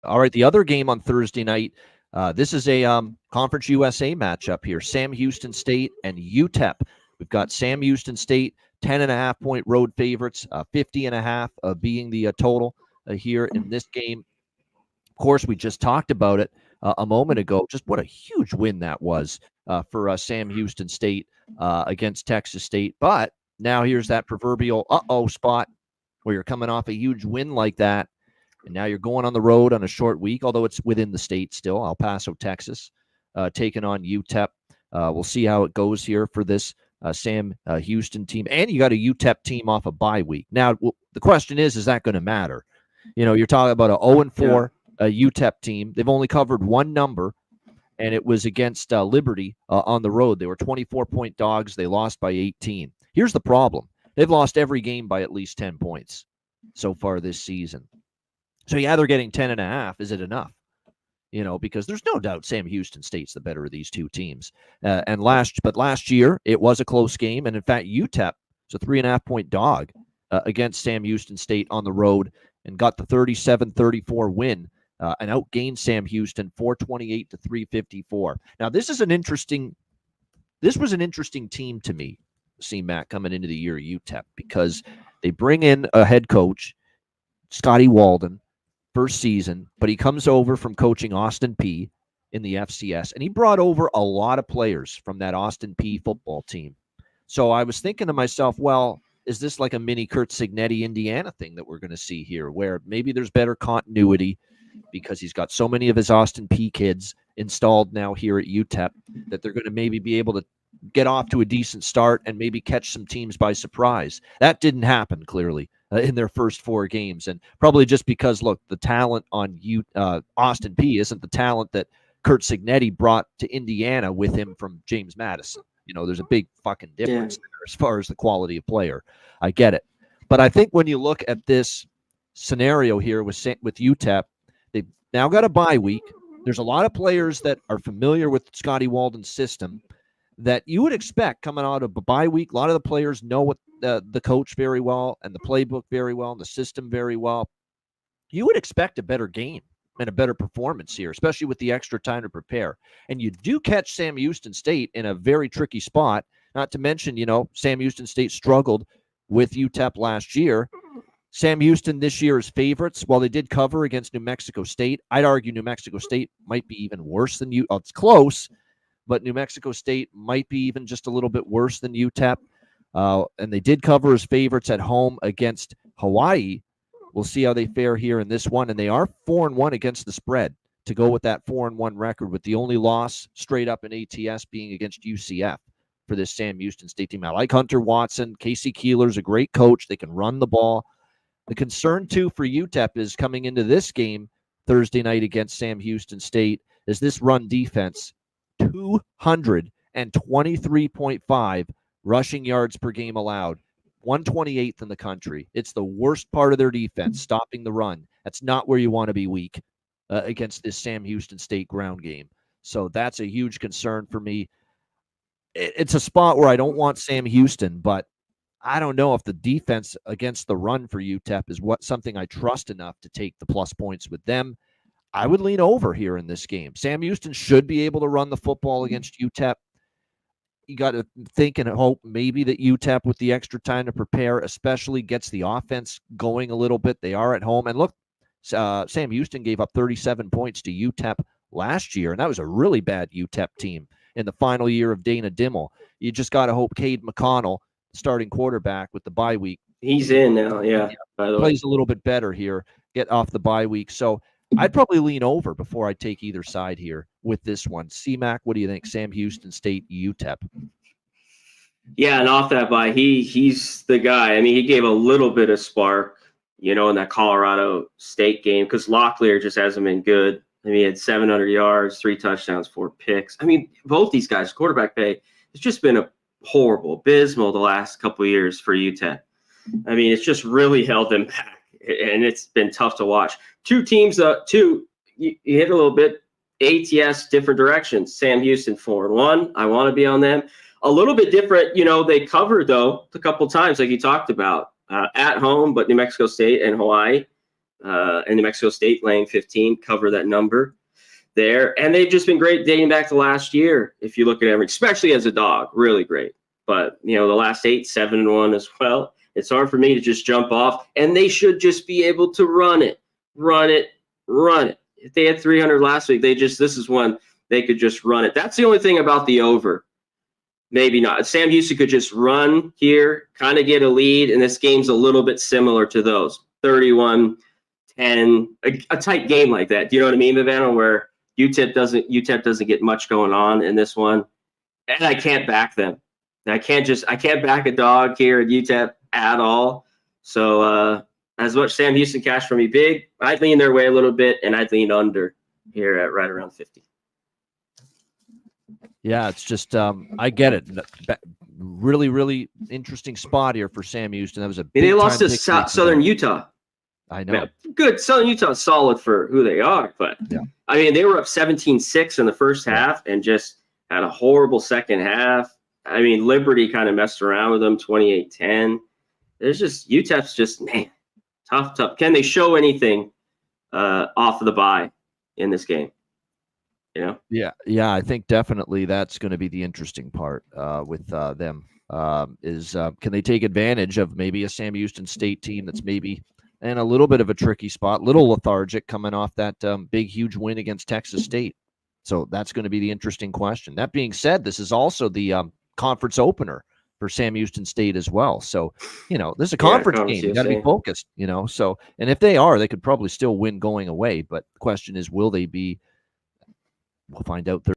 All right, the other game on Thursday night, this is a Conference USA matchup here. Sam Houston State and UTEP. We've got Sam Houston State, 10.5-point road favorites, 50.5 being the total here in this game. Of course, we just talked about it a moment ago. Just what a huge win that was for Sam Houston State against Texas State. But now here's that proverbial uh-oh spot where you're coming off a huge win like that, and now you're going on the road on a short week, although it's within the state still. El Paso, Texas, taking on UTEP. We'll see how it goes here for this Sam Houston team. And you got a UTEP team off a bye week. Now, the question is that going to matter? You're talking about a 0-4 UTEP team. They've only covered one number, and it was against Liberty on the road. They were 24-point dogs. They lost by 18. Here's the problem. They've lost every game by at least 10 points so far this season. So, yeah, they're getting 10.5. Is it enough? Because there's no doubt Sam Houston State's the better of these two teams. But last year, it was a close game. And, in fact, UTEP was a 3.5-point dog against Sam Houston State on the road and got the 37-34 win and outgained Sam Houston 428 to 354. Now, this was an interesting team to me, C-Mac, coming into the year, UTEP, because they bring in a head coach, Scotty Walden, first season, but he comes over from coaching Austin Peay in the FCS, and he brought over a lot of players from that Austin Peay football team. So I was thinking to myself, well, is this like a mini Kurt Cignetti Indiana thing that we're going to see here, where maybe there's better continuity because he's got so many of his Austin Peay kids installed now here at UTEP that they're going to maybe be able to get off to a decent start and maybe catch some teams by surprise. That didn't happen, clearly, in their first 4 games. And probably just because, look, the talent on Austin Peay isn't the talent that Kurt Cignetti brought to Indiana with him from James Madison. There's a big fucking difference there as far as the quality of player. I get it. But I think when you look at this scenario here with UTEP, they've now got a bye week. There's a lot of players that are familiar with Scotty Walden's system that you would expect coming out of a bye week. A lot of the players know what the coach very well and the playbook very well and the system very well. You would expect a better game and a better performance here, especially with the extra time to prepare. And you do catch Sam Houston State in a very tricky spot, not to mention, Sam Houston State struggled with UTEP last year. Sam Houston this year is favorites. While they did cover against New Mexico State, I'd argue New Mexico State might be even worse than UTEP. It's close, but New Mexico State might be even just a little bit worse than UTEP. And they did cover as favorites at home against Hawaii. We'll see how they fare here in this one. And they are 4-1 against the spread to go with that 4-1 record, with the only loss straight up in ATS being against UCF for this Sam Houston State team. I like Hunter Watson. Casey Keeler's a great coach. They can run the ball. The concern, too, for UTEP is coming into this game Thursday night against Sam Houston State is this run defense, 223.5 rushing yards per game allowed, 128th in the country. It's the worst part of their defense, stopping the run. That's not where you want to be weak against this Sam Houston State ground game. So that's a huge concern for me. It's a spot where I don't want Sam Houston, but I don't know if the defense against the run for UTEP is something I trust enough to take the plus points with them. I would lean over here in this game. Sam Houston should be able to run the football against UTEP. You got to think and hope maybe that UTEP, with the extra time to prepare, especially gets the offense going a little bit. They are at home. And look, Sam Houston gave up 37 points to UTEP last year, and that was a really bad UTEP team in the final year of Dana Dimmel. You just got to hope Cade McConnell, starting quarterback with the bye week, he's in now, by the way, plays a little bit better here, get off the bye week. So I'd probably lean over before I take either side here with this one. C-Mac, what do you think? Sam Houston State, UTEP. Yeah, and off that bye, he's the guy. I mean, he gave a little bit of spark, in that Colorado State game, because Locklear just hasn't been good. I mean, he had 700 yards, 3 touchdowns, 4 picks. I mean, both these guys, quarterback play, it's just been abysmal the last couple of years for UTEP. I mean, it's just really held them back, and it's been tough to watch. Two teams, you hit a little bit, ATS, different directions. Sam Houston 4-1. I want to be on them. A little bit different, they covered, though, a couple times, like you talked about, at home, but New Mexico State and Hawaii. and New Mexico State laying 15, cover that number there. And they've just been great dating back to last year. If you look at everything, especially as a dog, really great. But, you know, the last 8, 7-1 as well. It's hard for me to just jump off, and they should just be able to run it. If they had 300 last week, this is one they could just run it. That's the only thing about the over. Maybe not. Sam Houston could just run here, kind of get a lead, and this game's a little bit similar to those 31-10, a tight game like that. Do you know what I mean, Vivanna? Where UTEP doesn't get much going on in this one, and I can't back them. I can't back a dog here at UTEP at all. So as much Sam Houston cash for me big, I'd lean their way a little bit, and I'd lean under here at right around 50. Yeah, it's just I get it. Really, really interesting spot here for Sam Houston. That was a big they lost to Southern Utah. I know. Man, good. Southern Utah is solid for who they are, but yeah. I mean, they were up 17-6 in the first half and just had a horrible second half. I mean, Liberty kind of messed around with them, 28-10. There's just UTEP's just, man, tough. Can they show anything off of the bye in this game? You know? Yeah. I think definitely that's going to be the interesting part with them. Can they take advantage of maybe a Sam Houston State team that's maybe in a little bit of a tricky spot, little lethargic coming off that big, huge win against Texas State? So that's going to be the interesting question. That being said, this is also the conference opener for Sam Houston State as well. So, you know, this is a conference game. You got to be focused, you know. So, and if they are, they could probably still win going away. But the question is, will they be? We'll find out Thursday.